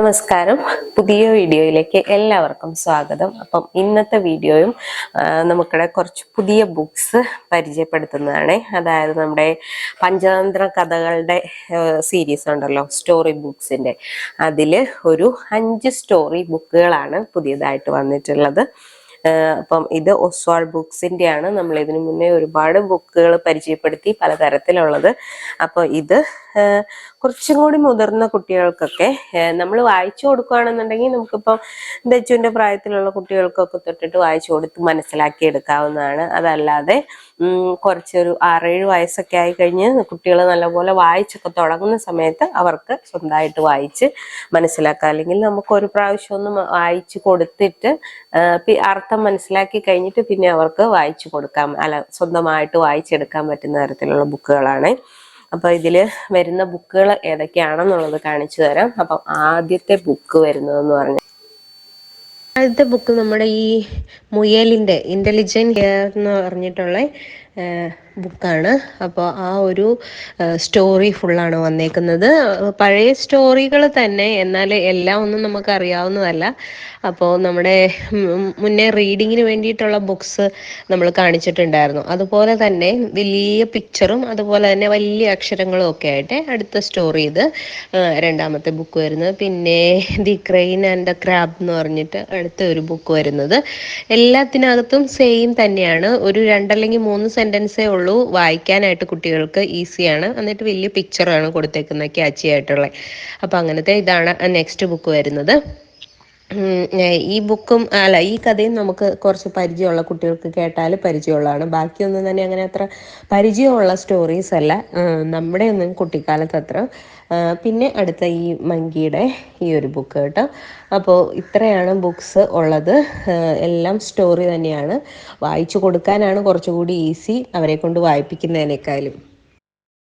നമസ്കാരം. പുതിയ വീഡിയോയിലേക്ക് എല്ലാവർക്കും സ്വാഗതം. അപ്പം ഇന്നത്തെ വീഡിയോയും നമുക്കിടെ കുറച്ച് പുതിയ ബുക്സ് പരിചയപ്പെടുത്തുന്നതാണ്. അതായത് നമ്മുടെ പഞ്ചതന്ത്ര കഥകളുടെ സീരീസ് ഉണ്ടല്ലോ, സ്റ്റോറി ബുക്സിന്റെ, അതില് ഒരു 5 സ്റ്റോറി ബുക്കുകളാണ് പുതിയതായിട്ട് വന്നിട്ടുള്ളത്. അപ്പം ഇത് ഒസ്വാൾഡ് ബുക്സിന്റെ ആണ്. നമ്മൾ ഇതിനു മുന്നേ ഒരുപാട് ബുക്കുകൾ പരിചയപ്പെടുത്തി, പലതരത്തിലുള്ളത്. അപ്പോൾ ഇത് കുറച്ചും കൂടി മുതിർന്ന കുട്ടികൾക്കൊക്കെ നമ്മൾ വായിച്ചു കൊടുക്കുകയാണെന്നുണ്ടെങ്കിൽ നമുക്കിപ്പം ദച്ചുവിന്റെ പ്രായത്തിലുള്ള കുട്ടികൾക്കൊക്കെ തൊട്ടിട്ട് വായിച്ചു കൊടുത്ത് മനസ്സിലാക്കി എടുക്കാവുന്നതാണ്. അതല്ലാതെ കുറച്ചൊരു 6-7 വയസ്സൊക്കെ ആയി കഴിഞ്ഞ് കുട്ടികൾ നല്ലപോലെ വായിച്ചൊക്കെ തുടങ്ങുന്ന സമയത്ത് അവർക്ക് സ്വന്തമായിട്ട് വായിച്ച് മനസ്സിലാക്കാം. അല്ലെങ്കിൽ നമുക്ക് ഒരു പ്രാവശ്യം ഒന്ന് വായിച്ചു കൊടുത്തിട്ട് അർത്ഥം മനസ്സിലാക്കി കഴിഞ്ഞിട്ട് പിന്നെ അവർക്ക് വായിച്ചു കൊടുക്കാം, സ്വന്തമായിട്ട് വായിച്ചെടുക്കാൻ പറ്റുന്ന തരത്തിലുള്ള ബുക്കുകളാണ്. അപ്പൊ ഇതില് വരുന്ന ബുക്കുകൾ ഏതൊക്കെയാണെന്നുള്ളത് കാണിച്ചു തരാം. അപ്പം ആദ്യത്തെ ബുക്ക് വരുന്നതെന്ന് പറഞ്ഞാൽ, ആദ്യത്തെ ബുക്ക് നമ്മുടെ ഈ മുയലിന്റെ ഇന്റലിജന്റ് ഹെയർ എന്ന് പറഞ്ഞിട്ടുള്ള ബുക്കാണ്. അപ്പോൾ ആ ഒരു സ്റ്റോറി ഫുള്ളാണ് വന്നേക്കുന്നത്. പഴയ സ്റ്റോറികൾ തന്നെ, എന്നാൽ എല്ലാം ഒന്നും നമുക്ക് അറിയാവുന്നതല്ല. അപ്പോൾ നമ്മുടെ മുന്നേ റീഡിങ്ങിന് വേണ്ടിയിട്ടുള്ള ബുക്സ് നമ്മൾ കാണിച്ചിട്ടുണ്ടായിരുന്നു. അതുപോലെ തന്നെ വലിയ പിക്ചറും അതുപോലെ തന്നെ വലിയ അക്ഷരങ്ങളും ഒക്കെ ആയിട്ട് അടുത്ത സ്റ്റോറി ഇത് രണ്ടാമത്തെ ബുക്ക് വരുന്നത്. പിന്നെ the crane and the crab എന്ന് പറഞ്ഞിട്ട് അടുത്ത ഒരു ബുക്ക് വരുന്നത്. എല്ലാത്തിനകത്തും സെയിം തന്നെയാണ്. ഒരു 2 അല്ലെങ്കിൽ 3 സെന്റൻസേ ഉള്ളൂ വായിക്കാനായിട്ട്, കുട്ടികൾക്ക് ഈസിയാണ്. എന്നിട്ട് വലിയ പിക്ചറാണ് കൊടുത്തേക്കുന്നത്, ക്യാച്ചി ആയിട്ടുള്ള. അപ്പൊ അങ്ങനത്തെ ഇതാണ് നെക്സ്റ്റ് ബുക്ക് വരുന്നത്. ഈ ബുക്കും ഈ കഥയും നമുക്ക് കുറച്ച് പരിചയമുള്ള കുട്ടികൾക്ക് കേട്ടാൽ പരിചയമുള്ളതാണ്. ബാക്കിയൊന്നും തന്നെ അങ്ങനെ അത്ര പരിചയമുള്ള സ്റ്റോറീസ് അല്ല, നമ്മുടെ ഒന്നും കുട്ടിക്കാലത്ത് അത്ര. പിന്നെ അടുത്ത ഈ മങ്കിയുടെ ഈ ഒരു ബുക്ക് കേട്ടോ. അപ്പോൾ ഇത്രയാണ് ബുക്സ് ഉള്ളത്. എല്ലാം സ്റ്റോറി തന്നെയാണ്. വായിച്ചു കൊടുക്കാനാണ് കുറച്ചുകൂടി ഈസി അവരെ കൊണ്ട് വായിപ്പിക്കുന്നതിനേക്കാളും.